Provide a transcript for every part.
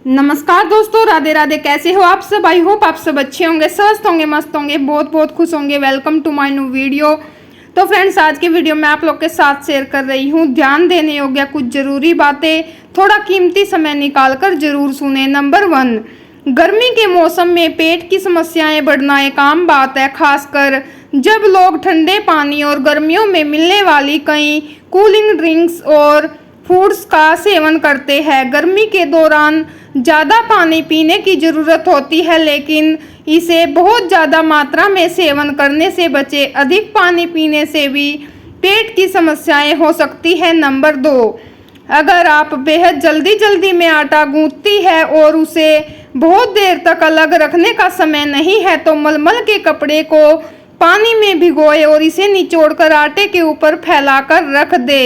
नमस्कार दोस्तों, राधे राधे। कैसे हो आप सब? आई होप आप सब अच्छे होंगे, स्वस्थ होंगे, मस्त होंगे, बहुत बहुत खुश होंगे। Welcome to my new video. तो फ्रेंड्स, आज के वीडियो में आप लोग के साथ शेयर कर रही हूँ ध्यान देने योग्य कुछ जरूरी बातें। थोड़ा कीमती समय निकाल कर जरूर सुने। नंबर 1, गर्मी के मौसम में पेट की समस्याएं बढ़ना एक आम बात है, खासकर जब लोग ठंडे पानी और गर्मियों में मिलने वाली कई कूलिंग ड्रिंक्स और फूड्स का सेवन करते हैं। गर्मी के दौरान ज़्यादा पानी पीने की ज़रूरत होती है, लेकिन इसे बहुत ज़्यादा मात्रा में सेवन करने से बचें। अधिक पानी पीने से भी पेट की समस्याएं हो सकती है। नंबर 2, अगर आप बेहद जल्दी में आटा गूंथती है और उसे बहुत देर तक अलग रखने का समय नहीं है, तो मलमल के कपड़े को पानी में भिगोए और इसे निचोड़कर आटे के ऊपर फैलाकर रख दे।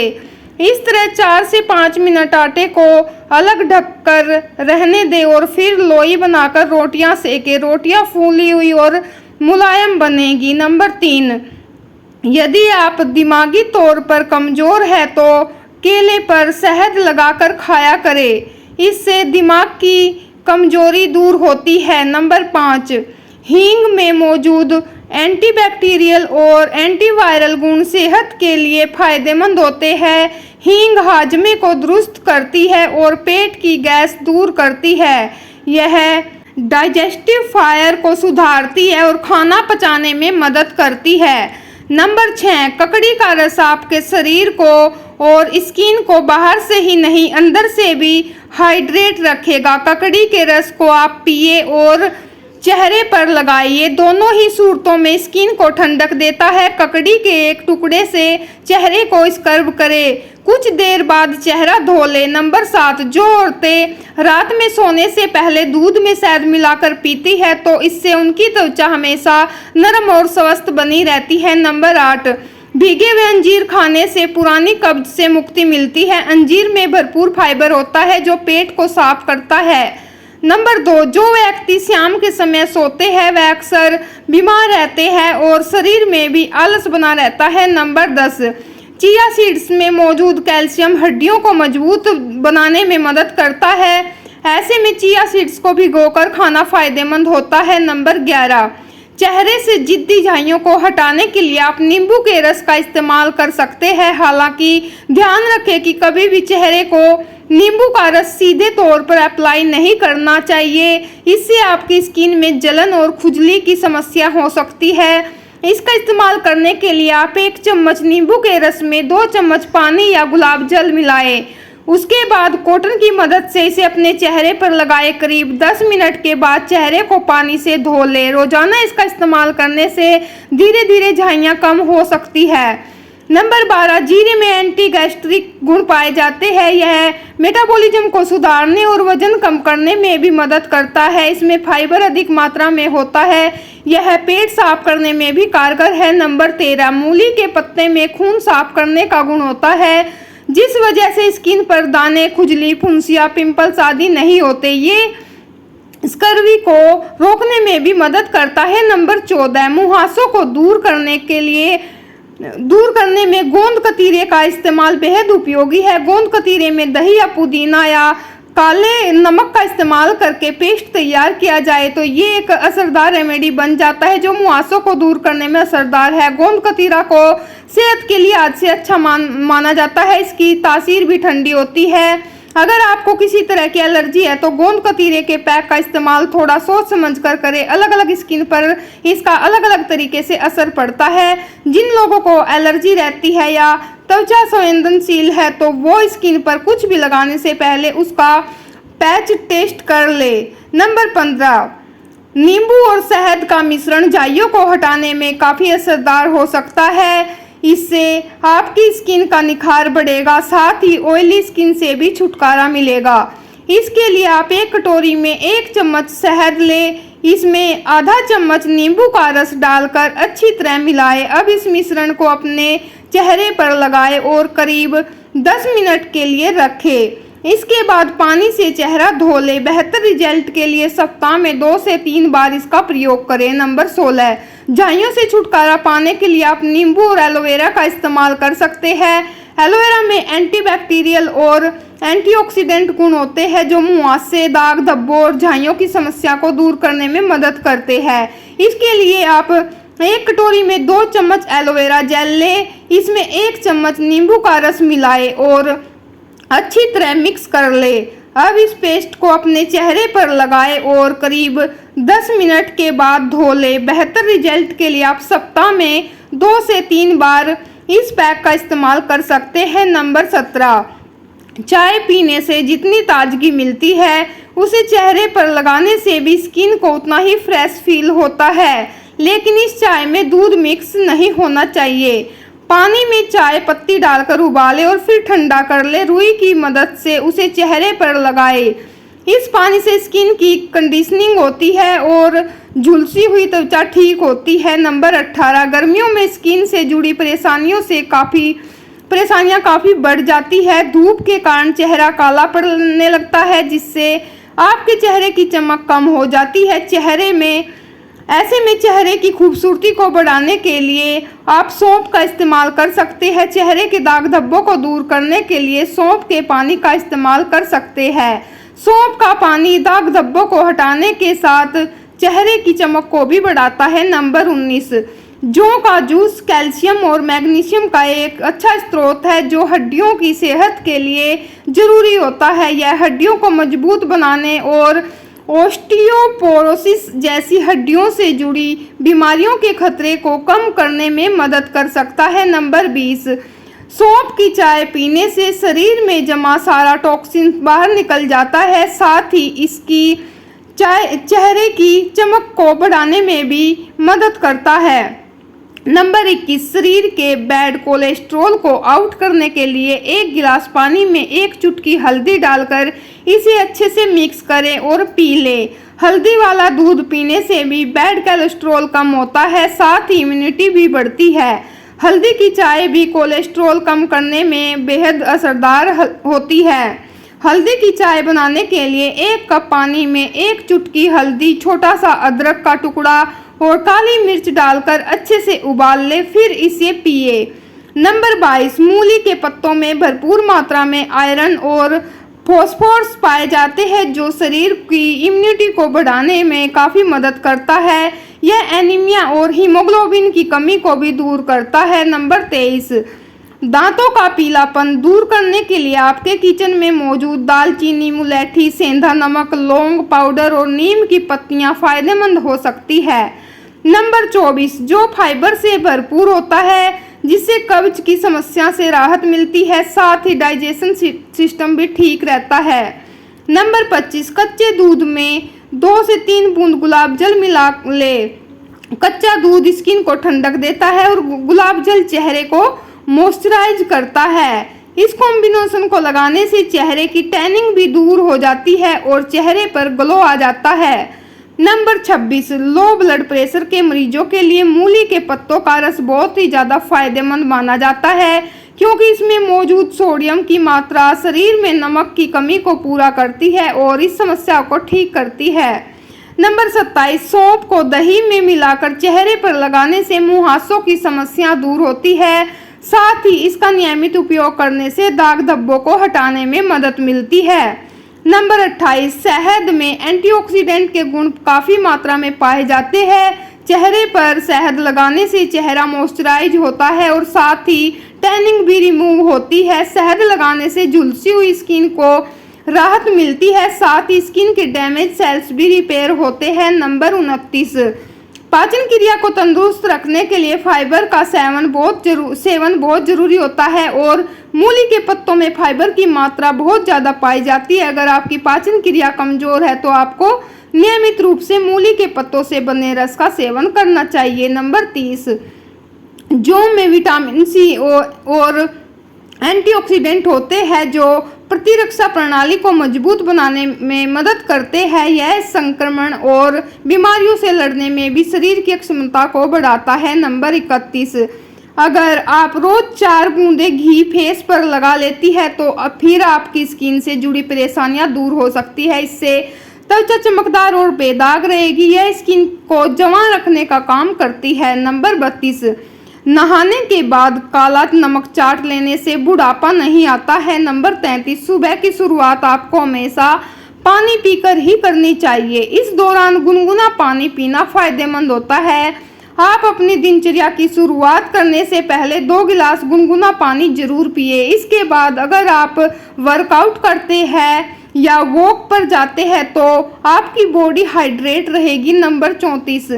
इस तरह 4 से 5 मिनट आटे को अलग ढककर रहने दें और फिर लोई बनाकर रोटियां सेकें। रोटियां फूली हुई और मुलायम बनेगी। नंबर 3, यदि आप दिमागी तौर पर कमज़ोर है तो केले पर शहद लगाकर खाया करें, इससे दिमाग की कमजोरी दूर होती है। नंबर 5, हींग में मौजूद एंटीबैक्टीरियल और एंटीवायरल गुण सेहत के लिए फायदेमंद होते हैं। हींग हाजमे को दुरुस्त करती है और पेट की गैस दूर करती है। यह डाइजेस्टिव फायर को सुधारती है और खाना पचाने में मदद करती है। नंबर 6, ककड़ी का रस आपके शरीर को और स्किन को बाहर से ही नहीं, अंदर से भी हाइड्रेट रखेगा। ककड़ी के रस को आप पिए और चेहरे पर लगाइए। दोनों ही सूरतों में स्किन को ठंडक देता है। ककड़ी के एक टुकड़े से चेहरे को स्क्रब करें, कुछ देर बाद चेहरा धो ले। नंबर 7, जो औरतें रात में सोने से पहले दूध में शहद मिलाकर पीती है तो इससे उनकी त्वचा हमेशा नरम और स्वस्थ बनी रहती है। नंबर 8, भीगे हुए अंजीर खाने से पुरानी कब्ज से मुक्ति मिलती है। अंजीर में भरपूर फाइबर होता है जो पेट को साफ करता है। नंबर 2, जो व्यक्ति शाम के समय सोते हैं वह अक्सर बीमार रहते हैं और शरीर में भी आलस बना रहता है। नंबर 10, चिया सीड्स में मौजूद कैल्शियम हड्डियों को मजबूत बनाने में मदद करता है। ऐसे में चिया सीड्स को भिगोकर खाना फायदेमंद होता है। नंबर 11, चेहरे से जिद्दी झाइयों को हटाने के लिए आप नींबू के रस का इस्तेमाल कर सकते हैं। हालांकि ध्यान रखें कि कभी भी चेहरे को नींबू का रस सीधे तौर पर अप्लाई नहीं करना चाहिए, इससे आपकी स्किन में जलन और खुजली की समस्या हो सकती है। इसका इस्तेमाल करने के लिए आप 1 चम्मच नींबू के रस में 2 चम्मच पानी या गुलाब जल मिलाएं। उसके बाद कॉटन की मदद से इसे अपने चेहरे पर लगाएं। करीब 10 मिनट के बाद चेहरे को पानी से धो लें। रोजाना इसका इस्तेमाल करने से धीरे धीरे झाइयाँ कम हो सकती है। नंबर 12, जीरे में एंटी गैस्ट्रिक गुण पाए जाते हैं। यह मेटाबॉलिज्म को सुधारने और वजन कम करने में भी मदद करता है। इसमें फाइबर अधिक मात्रा में होता है। यह पेट साफ करने में भी कारगर है। नंबर 13, मूली के पत्ते में खून साफ करने का गुण होता है, जिस वजह से स्किन पर दाने, खुजली, फुंसियाँ, पिंपल्स आदि नहीं होते। ये स्कर्वी को रोकने में भी मदद करता है। नंबर 14, मुहासों को दूर करने में गोंद कतीरे का इस्तेमाल बेहद उपयोगी है। गोंद कतीरे में दही या पुदीना या काले नमक का इस्तेमाल करके पेस्ट तैयार किया जाए तो ये एक असरदार रेमेडी बन जाता है जो मुहासों को दूर करने में असरदार है। गोंद कतीरा को सेहत के लिए आज से अच्छा माना जाता है। इसकी तासीर भी ठंडी होती है। अगर आपको किसी तरह की एलर्जी है तो गोंद कतीरे के पैक का इस्तेमाल थोड़ा सोच समझ कर करें। अलग अलग स्किन पर इसका अलग अलग तरीके से असर पड़ता है। जिन लोगों को एलर्जी रहती है या त्वचा संवेदनशील है तो वो स्किन पर कुछ भी लगाने से पहले उसका पैच टेस्ट कर ले। नंबर 15, नींबू और शहद का मिश्रण झाइयों को हटाने में काफ़ी असरदार हो सकता है। इससे आपकी स्किन का निखार बढ़ेगा, साथ ही ऑयली स्किन से भी छुटकारा मिलेगा। इसके लिए आप 1 कटोरी में 1 चम्मच शहद लें, इसमें आधा चम्मच नींबू का रस डालकर अच्छी तरह मिलाएं। अब इस मिश्रण को अपने चेहरे पर लगाएं और करीब 10 मिनट के लिए रखें। इसके बाद पानी से चेहरा धो लें। बेहतर रिजल्ट के लिए सप्ताह में 2 से 3 बार इसका प्रयोग करें। नंबर 16, झाइयों से छुटकारा पाने के लिए आप नींबू और एलोवेरा का इस्तेमाल कर सकते हैं। एलोवेरा में एंटीबैक्टीरियल और एंटीऑक्सीडेंट गुण होते हैं जो मुहासे, दाग धब्बों और झाइयों की समस्या को दूर करने में मदद करते हैं। इसके लिए आप एक कटोरी में 2 चम्मच एलोवेरा जेल लें, इसमें 1 चम्मच नींबू का रस मिलाएं और अच्छी तरह मिक्स कर ले। अब इस पेस्ट को अपने चेहरे पर लगाएं और करीब 10 मिनट के बाद धो ले। बेहतर रिजल्ट के लिए आप सप्ताह में 2 से 3 बार इस पैक का इस्तेमाल कर सकते हैं। नंबर 17, चाय पीने से जितनी ताजगी मिलती है उसे चेहरे पर लगाने से भी स्किन को उतना ही फ्रेश फील होता है, लेकिन इस चाय में दूध मिक्स नहीं होना चाहिए। पानी में चाय पत्ती डालकर उबाले और फिर ठंडा कर ले। रुई की मदद से उसे चेहरे पर लगाए। इस पानी से स्किन की कंडीशनिंग होती है और झुलसी हुई त्वचा ठीक होती है। नंबर 18, गर्मियों में स्किन से जुड़ी परेशानियां काफ़ी बढ़ जाती है। धूप के कारण चेहरा काला पड़ने लगता है, जिससे आपके चेहरे की चमक कम हो जाती है। ऐसे में चेहरे की खूबसूरती को बढ़ाने के लिए आप सौंफ का इस्तेमाल कर सकते हैं। चेहरे के दाग धब्बों को दूर करने के लिए सौंफ के पानी का इस्तेमाल कर सकते हैं। सौंफ का पानी दाग धब्बों को हटाने के साथ चेहरे की चमक को भी बढ़ाता है। नंबर 19, जौ का जूस कैल्शियम और मैग्नीशियम का एक अच्छा स्रोत है जो हड्डियों की सेहत के लिए जरूरी होता है। यह हड्डियों को मजबूत बनाने और ऑस्टियोपोरोसिस जैसी हड्डियों से जुड़ी बीमारियों के खतरे को कम करने में मदद कर सकता है। नंबर 20, सौंफ की चाय पीने से शरीर में जमा सारा टॉक्सिन बाहर निकल जाता है, साथ ही इसकी चेहरे की चमक को बढ़ाने में भी मदद करता है। नंबर 21, शरीर के बैड कोलेस्ट्रॉल को आउट करने के लिए 1 गिलास पानी में 1 चुटकी हल्दी डालकर इसे अच्छे से मिक्स करें और पी लें। हल्दी वाला दूध पीने से भी बैड कोलेस्ट्रॉल कम होता है, साथ ही इम्यूनिटी भी बढ़ती है। हल्दी की चाय भी कोलेस्ट्रॉल कम करने में बेहद असरदार होती है। हल्दी की चाय बनाने के लिए 1 कप पानी में 1 चुटकी हल्दी, छोटा सा अदरक का टुकड़ा और काली मिर्च डालकर अच्छे से उबाल ले, फिर इसे पिए। नंबर 22, मूली के पत्तों में भरपूर मात्रा में आयरन और फॉस्फोरस पाए जाते हैं जो शरीर की इम्यूनिटी को बढ़ाने में काफ़ी मदद करता है। यह एनीमिया और हीमोग्लोबिन की कमी को भी दूर करता है। नंबर 23, दांतों का पीलापन दूर करने के लिए आपके किचन में मौजूद दालचीनी, मुलैठी, सेंधा नमक, लौंग पाउडर और नीम की पत्तियां फायदेमंद हो सकती है। नंबर 24, जो फाइबर से भरपूर होता है जिससे कब्ज की समस्या से राहत मिलती है, साथ ही डाइजेशन सिस्टम भी ठीक रहता है। नंबर 25, कच्चे दूध में 2 से 3 बूंद गुलाब जल मिला ले। कच्चा दूध स्किन को ठंडक देता है और गुलाब जल चेहरे को मॉइस्चराइज करता है। इस कॉम्बिनेशन को लगाने से चेहरे की टैनिंग भी दूर हो जाती है और चेहरे पर ग्लो आ जाता है। नंबर 26, लो ब्लड प्रेशर के मरीजों के लिए मूली के पत्तों का रस बहुत ही ज़्यादा फायदेमंद माना जाता है, क्योंकि इसमें मौजूद सोडियम की मात्रा शरीर में नमक की कमी को पूरा करती है और इस समस्या को ठीक करती है। नंबर 27, सौंफ को दही में मिलाकर चेहरे पर लगाने से मुहासों की समस्या दूर होती है, साथ ही इसका नियमित उपयोग करने से दाग धब्बों को हटाने में मदद मिलती है। नंबर 28, शहद में एंटीऑक्सीडेंट के गुण काफ़ी मात्रा में पाए जाते हैं। चेहरे पर शहद लगाने से चेहरा मॉइस्चराइज होता है और साथ ही टैनिंग भी रिमूव होती है। शहद लगाने से झुलसी हुई स्किन को राहत मिलती है, साथ ही स्किन के डैमेज सेल्स भी रिपेयर होते हैं। नंबर 29, पाचन क्रिया को तंदुरुस्त रखने के लिए फाइबर का सेवन बहुत जरूरी होता है और मूली के पत्तों में फाइबर की मात्रा बहुत ज़्यादा पाई जाती है। अगर आपकी पाचन क्रिया कमज़ोर है तो आपको नियमित रूप से मूली के पत्तों से बने रस का सेवन करना चाहिए। नंबर 30, जौ में विटामिन सी और एंटीऑक्सीडेंट होते हैं जो प्रतिरक्षा प्रणाली को मजबूत बनाने में मदद करते हैं। यह संक्रमण और बीमारियों से लड़ने में भी शरीर की क्षमता को बढ़ाता है। नंबर 31, अगर आप रोज 4 बूंदे घी फेस पर लगा लेती है तो फिर आपकी स्किन से जुड़ी परेशानियां दूर हो सकती है। इससे त्वचा चमकदार और बेदाग रहेगी। यह स्किन को जवान रखने का काम करती है। नंबर 32, नहाने के बाद काला नमक चाट लेने से बुढ़ापा नहीं आता है। नंबर 33, सुबह की शुरुआत आपको हमेशा पानी पीकर ही करनी चाहिए। इस दौरान गुनगुना पानी पीना फायदेमंद होता है। आप अपनी दिनचर्या की शुरुआत करने से पहले 2 गिलास गुनगुना पानी जरूर पिए। इसके बाद अगर आप वर्कआउट करते हैं या वॉक पर जाते हैं तो आपकी बॉडी हाइड्रेट रहेगी। नंबर 34,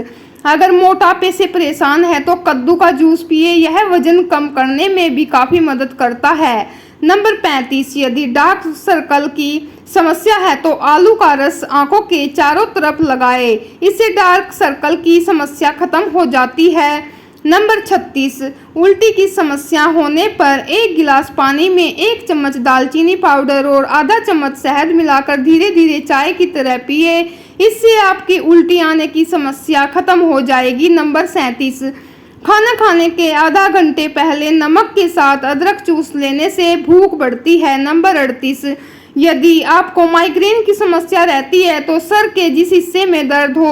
अगर मोटापे से परेशान है तो कद्दू का जूस पिए, यह वजन कम करने में भी काफ़ी मदद करता है। नंबर 35, यदि डार्क सर्कल की समस्या है तो आलू का रस आंखों के चारों तरफ लगाएं, इससे डार्क सर्कल की समस्या खत्म हो जाती है। नंबर 36, उल्टी की समस्या होने पर 1 गिलास पानी में 1 चम्मच दालचीनी पाउडर और आधा चम्मच शहद मिलाकर धीरे धीरे चाय की तरह पिए, इससे आपकी उल्टी आने की समस्या खत्म हो जाएगी। नंबर 37, खाना खाने के आधा घंटे पहले नमक के साथ अदरक चूस लेने से भूख बढ़ती है। नंबर 38, यदि आपको माइग्रेन की समस्या रहती है तो सर के जिस हिस्से में दर्द हो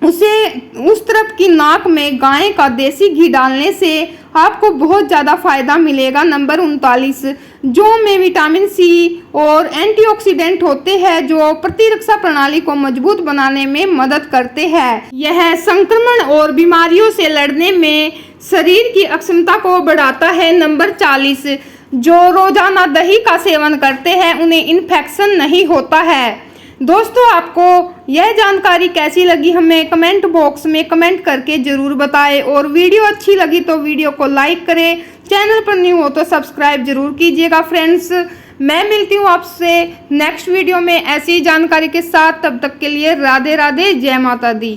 उस तरफ की नाक में गाय का देसी घी डालने से आपको बहुत ज़्यादा फायदा मिलेगा। नंबर 39, जौ में विटामिन सी और एंटीऑक्सीडेंट होते हैं जो प्रतिरक्षा प्रणाली को मजबूत बनाने में मदद करते हैं। यह संक्रमण और बीमारियों से लड़ने में शरीर की अक्षमता को बढ़ाता है। नंबर 40, जो रोजाना दही का सेवन करते हैं उन्हें इन्फेक्शन नहीं होता है। दोस्तों, आपको यह जानकारी कैसी लगी हमें कमेंट बॉक्स में कमेंट करके ज़रूर बताएं और वीडियो अच्छी लगी तो वीडियो को लाइक करें, चैनल पर न्यू हो तो सब्सक्राइब जरूर कीजिएगा। फ्रेंड्स, मैं मिलती हूँ आपसे नेक्स्ट वीडियो में ऐसी जानकारी के साथ। तब तक के लिए राधे राधे, जय माता दी।